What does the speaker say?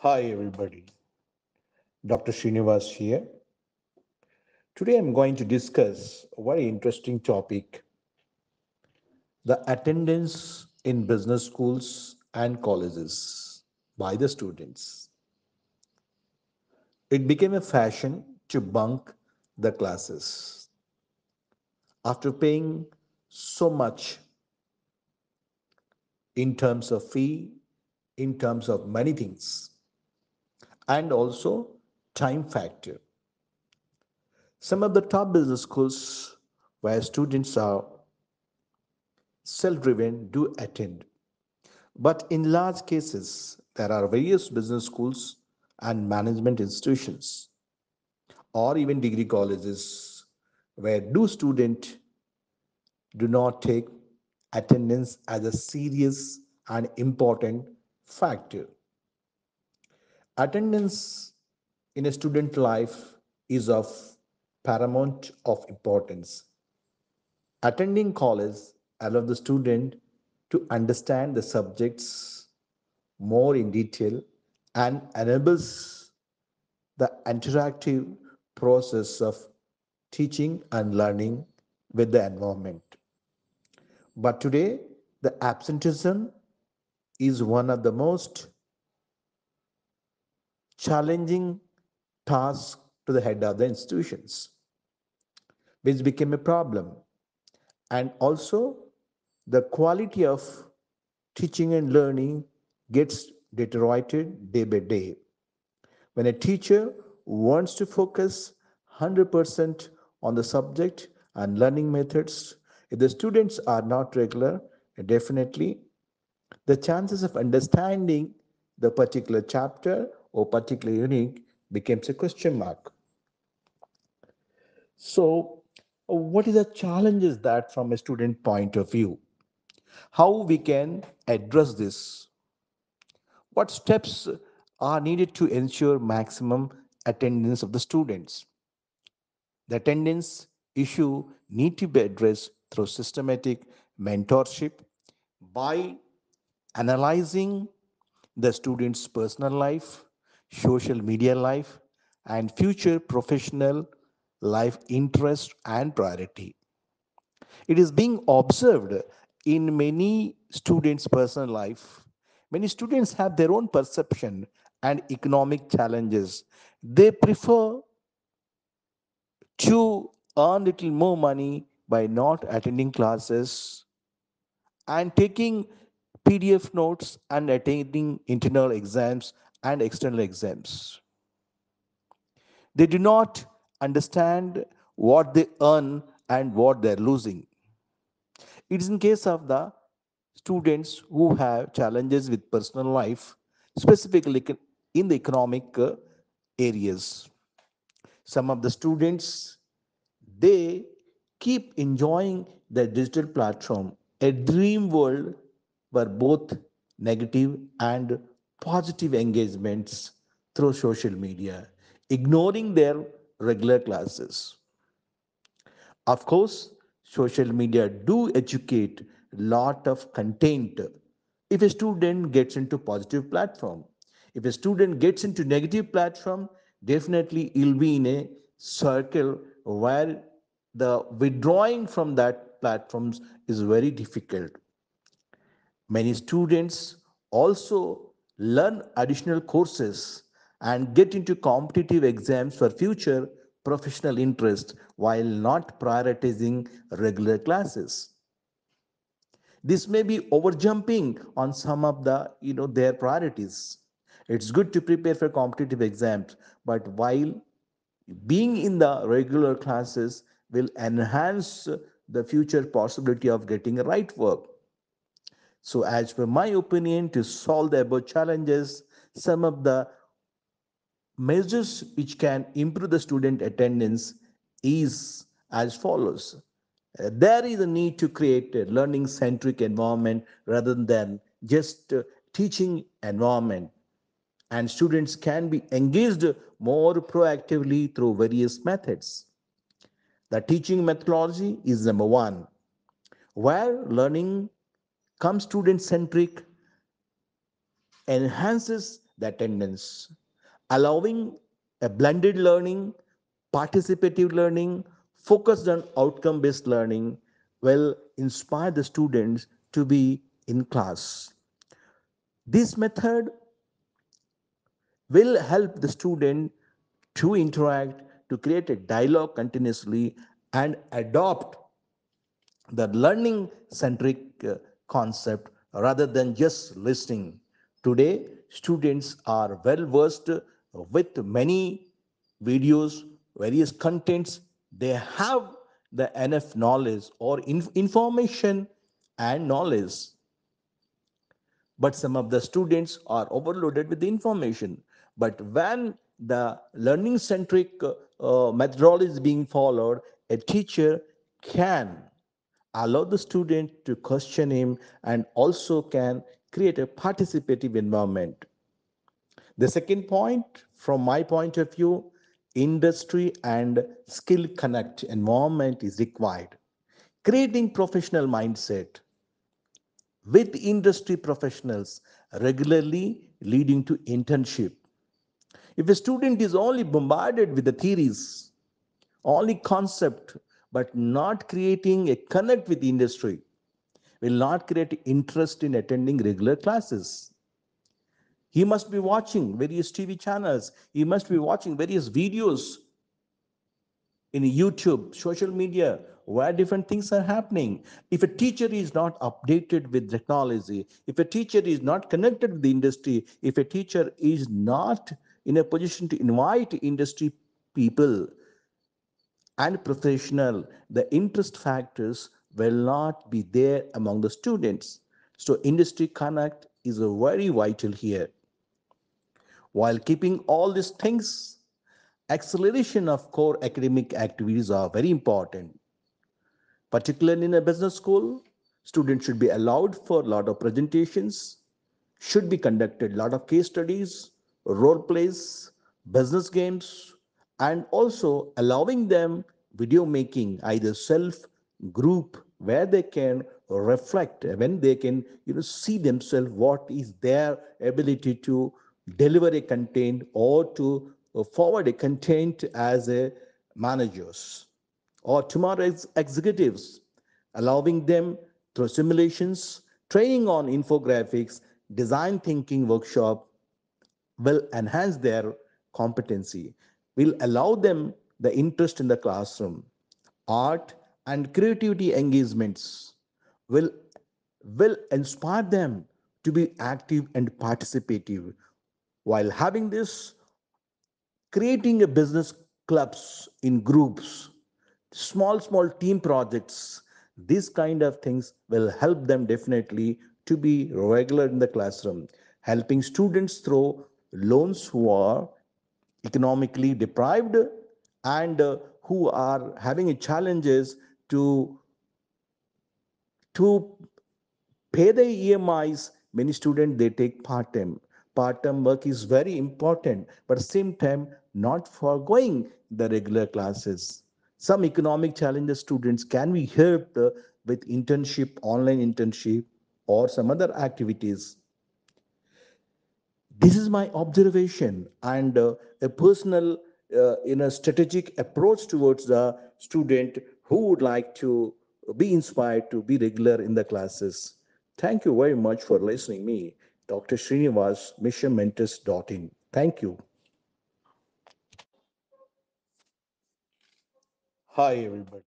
Hi, everybody. Dr. Shrinivas here. Today I'm going to discuss a very interesting topic, the attendance in business schools and colleges by the students. It became a fashion to bunk the classes. After paying so much in terms of fee, in terms of many things, and also time factor. Some of the top business schools where students are self driven do attend. But in large cases, there are various business schools and management institutions or even degree colleges where do students do not take attendance as a serious and important factor. Attendance in a student life is of paramount of importance. Attending college allows the student to understand the subjects more in detail and enables the interactive process of teaching and learning with the environment. But today, the absenteeism is one of the most challenging tasks to the head of the institutions, which became a problem. And also, the quality of teaching and learning gets deteriorated day by day. When a teacher wants to focus 100% on the subject and learning methods, if the students are not regular, definitely the chances of understanding the particular chapter or particular unit becomes a question mark. So, what is the challenges that from a student point of view? How we can address this? What steps are needed to ensure maximum attendance of the students? The attendance issue need to be addressed through systematic mentorship by analyzing the student's personal life, social media life, and future professional life interest and priority. It is being observed in many students' personal life. Many students have their own perception and economic challenges. They prefer to earn little more money by not attending classes and taking PDF notes and attending internal exams and external exams. They do not understand what they earn and what they're losing. It is in case of the students who have challenges with personal life, specifically in the economic areas. Some of the students, they keep enjoying the digital platform, a dream world where both negative and positive engagements through social media, ignoring their regular classes. Of course, social media do educate lot of content. If a student gets into positive platform, if a student gets into negative platform, definitely he'll be in a circle where the withdrawing from that platforms is very difficult. Many students also learn additional courses and get into competitive exams for future professional interest while not prioritizing regular classes. This may be overjumping on some of the their priorities. It's good to prepare for competitive exams, but while being in the regular classes will enhance the future possibility of getting a right work. So, as per my opinion, to solve the above challenges, some of the measures which can improve the student attendance is as follows. There is a need to create a learning centric environment rather than just teaching environment, and students can be engaged more proactively through various methods. The teaching methodology is number one, where learning comes student centric, enhances the attendance, allowing a blended learning, participative learning, focused on outcome based learning will inspire the students to be in class. This method will help the student to interact, to create a dialogue continuously, and adopt the learning centric concept rather than just listening. Today, students are well versed with many videos, various contents. They have the enough knowledge or information and knowledge, but some of the students are overloaded with the information. But when the learning centric methodology is being followed, a teacher can allow the student to question him and also can create a participative environment. The second point, from my point of view, industry and skill connect environment is required. Creating professional mindset with industry professionals regularly leading to internship. If a student is only bombarded with the theories, only concept, but not creating a connect with the industry, will not create interest in attending regular classes. He must be watching various TV channels, he must be watching various videos in YouTube, social media, where different things are happening. If a teacher is not updated with technology, if a teacher is not connected with the industry, if a teacher is not in a position to invite industry people and professional, the interest factors will not be there among the students. So, industry connect is a very vital here. While keeping all these things, acceleration of core academic activities are very important. Particularly in a business school, students should be allowed for a lot of presentations, should be conducted a lot of case studies, role plays, business games, and also allowing them video making, either self, group, where they can reflect, when they can see themselves what is their ability to deliver a content or to forward a content as a managers or tomorrow's executives, allowing them through simulations, training on infographics, design thinking workshop will enhance their competency, will allow them the interest in the classroom. Art and creativity engagements will, will inspire them to be active and participative. While having this, creating a business clubs in groups, small team projects, these kind of things will help them definitely to be regular in the classroom, helping students through loans who are economically deprived and who are having challenges to to pay the EMIs. Many students they take part time. Part time work is very important, but at the same time, not foregoing the regular classes. Some economic challenges students can be helped with internship, online internship, or some other activities. This is my observation and a personal in a strategic approach towards the student who would like to be inspired to be regular in the classes. Thank you very much for listening me, Dr. Shrinivas, missionmentors.in. Thank you. Hi everybody.